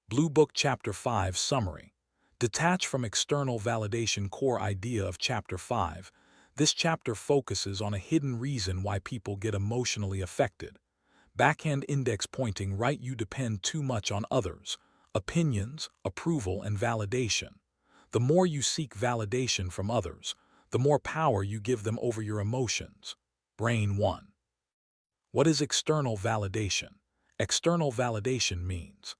Blue Book Chapter 5 Summary. Detach from external validation. Core idea of Chapter 5. This chapter focuses on a hidden reason why people get emotionally affected. Backhand index pointing right. You depend too much on others, opinions, approval, and validation. The more you seek validation from others, the more power you give them over your emotions. Brain 1. What is external validation? External validation means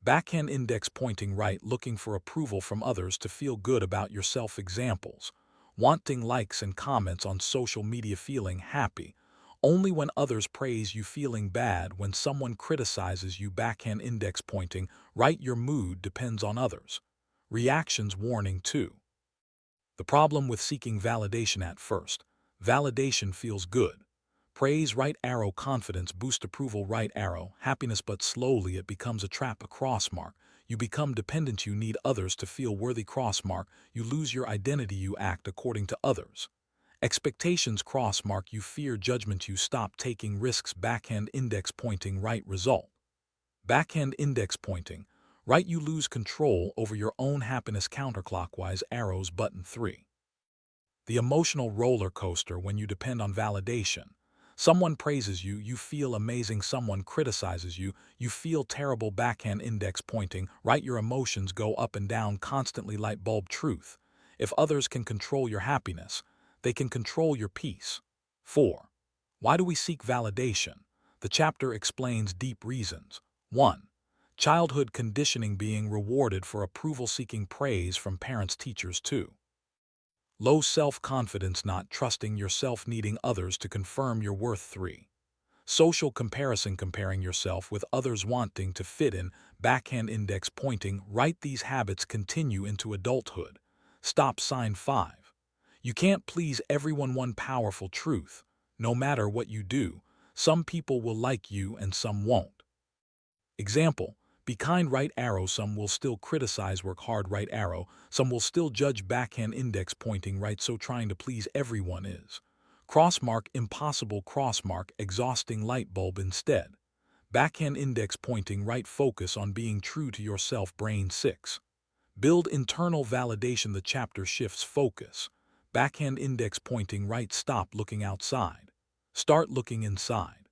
backhand index pointing right, looking for approval from others to feel good about yourself. Examples: wanting likes and comments on social media, feeling happy only when others praise you, feeling bad when someone criticizes you. Backhand index pointing right, your mood depends on others. Reactions. Warning 2. The problem with seeking validation. At first, validation feels good. Praise right arrow, confidence boost, approval right arrow, happiness, but slowly it becomes a trap. A cross mark. You become dependent. You need others to feel worthy. Cross mark. You lose your identity. You act according to others. Expectations. Cross mark. You fear judgment. You stop taking risks. Backhand index pointing right. Result. Backhand index pointing right, you lose control over your own happiness. Counterclockwise arrows. Button 3. The emotional roller coaster. When you depend on validation, someone praises you, you feel amazing. Someone criticizes you, you feel terrible. Backhand index pointing right, your emotions go up and down constantly. Light bulb truth. If others can control your happiness, they can control your peace. 4. Why do we seek validation? The chapter explains deep reasons. 1. Childhood conditioning, being rewarded for approval, seeking praise from parents, teachers. 2. Low self-confidence, not trusting yourself, needing others to confirm your worth. 3. Social comparison, comparing yourself with others, wanting to fit in. Backhand index pointing right, these habits continue into adulthood. Stop sign. 5. You can't please everyone. One powerful truth: no matter what you do, some people will like you and some won't. Example: be kind right arrow, some will still criticize. Work hard right arrow, some will still judge. Backhand index pointing right, so trying to please everyone is crossmark, impossible. Crossmark, exhausting. Light bulb instead. Backhand index pointing right, focus on being true to yourself. Brain 6. Build internal validation. The chapter shifts focus. Backhand index pointing right, stop looking outside, start looking inside.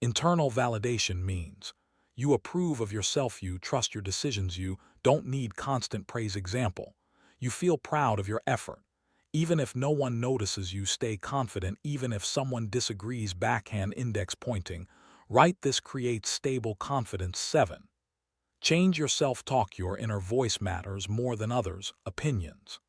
Internal validation means you approve of yourself, you trust your decisions, you don't need constant praise. Example: you feel proud of your effort. Even if no one notices, you stay confident even if someone disagrees. Backhand index pointing right, this creates stable confidence. 7. Change your self-talk. Your inner voice matters more than others' opinions.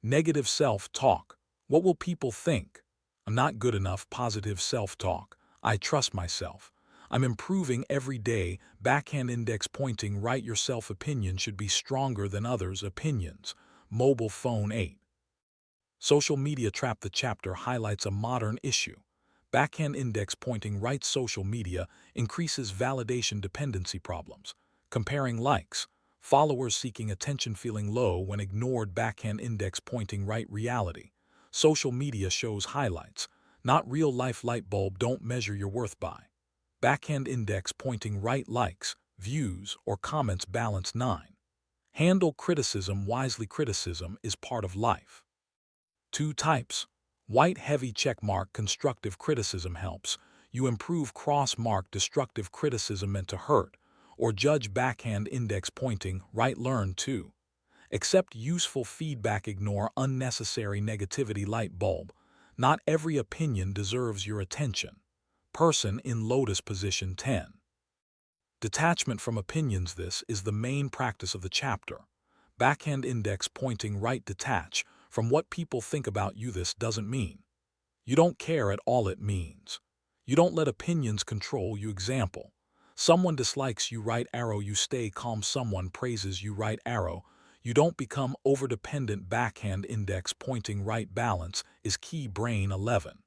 Negative self-talk: what will people think? I'm not good enough. Positive self-talk: I trust myself, I'm improving every day. Backhand index pointing right, your self-opinion should be stronger than others' opinions. Mobile phone. 8. Social media trap. The chapter highlights a modern issue. Backhand index pointing right, social media increases validation dependency problems. Comparing likes, followers, seeking attention, feeling low when ignored. Backhand index pointing right, reality: social media shows highlights, not real life. Light bulb, don't measure your worth by backhand index pointing right, likes, views, or comments. Balance. 9. Handle criticism wisely. Criticism is part of life. 2 types. White heavy checkmark, constructive criticism helps you improve. Cross mark, destructive criticism meant to hurt or judge. Backhand index pointing right, learn to accept useful feedback, ignore unnecessary negativity. Light bulb, not every opinion deserves your attention. Person in lotus position. 10. Detachment from opinions. This is the main practice of the chapter. Backhand index pointing right, detach from what people think about you. This doesn't mean you don't care at all. It means you don't let opinions control you. Example: someone dislikes you, right arrow, you stay calm. Someone praises you, right arrow, you don't become overdependent. Backhand index pointing right, balance is key. Brain 11.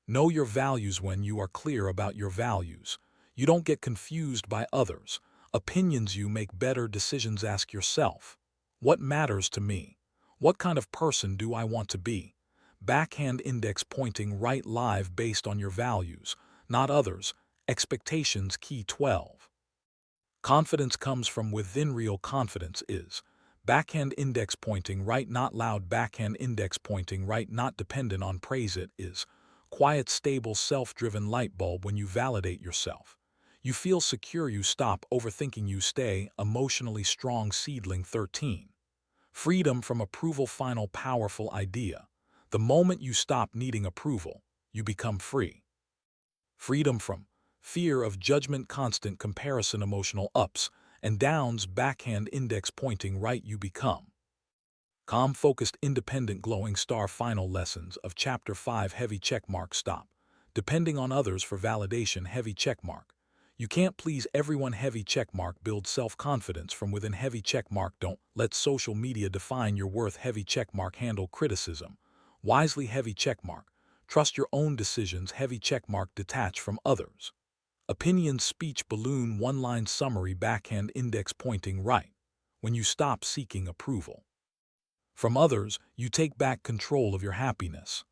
Know your values. When you are clear about your values, you don't get confused by others' opinions. You make better decisions. Ask yourself, what matters to me? What kind of person do I want to be? Backhand index pointing right, live based on your values, not others' expectations. Key 12. Confidence comes from within. Real confidence is backhand index pointing right, not loud. Backhand index pointing right, not dependent on praise. It is quiet, stable, self-driven light bulb. When you validate yourself, you feel secure. You stop overthinking. You stay emotionally strong. Seedling 13. Freedom from approval. Final powerful idea. The moment you stop needing approval, you become free. Freedom from fear of judgment, constant comparison, emotional ups and downs. Backhand index pointing right, you become calm, focused, independent, glowing star. Final lessons of Chapter 5. Heavy checkmark. Stop depending on others for validation. Heavy checkmark. You can't please everyone. Heavy checkmark. Build self-confidence from within. Heavy checkmark. Don't let social media define your worth. Heavy checkmark. Handle criticism wisely. Heavy checkmark. Trust your own decisions. Heavy checkmark. Detach from others' opinions. Speech balloon. One-line summary. Backhand index pointing right. When you stop seeking approval from others, you take back control of your happiness.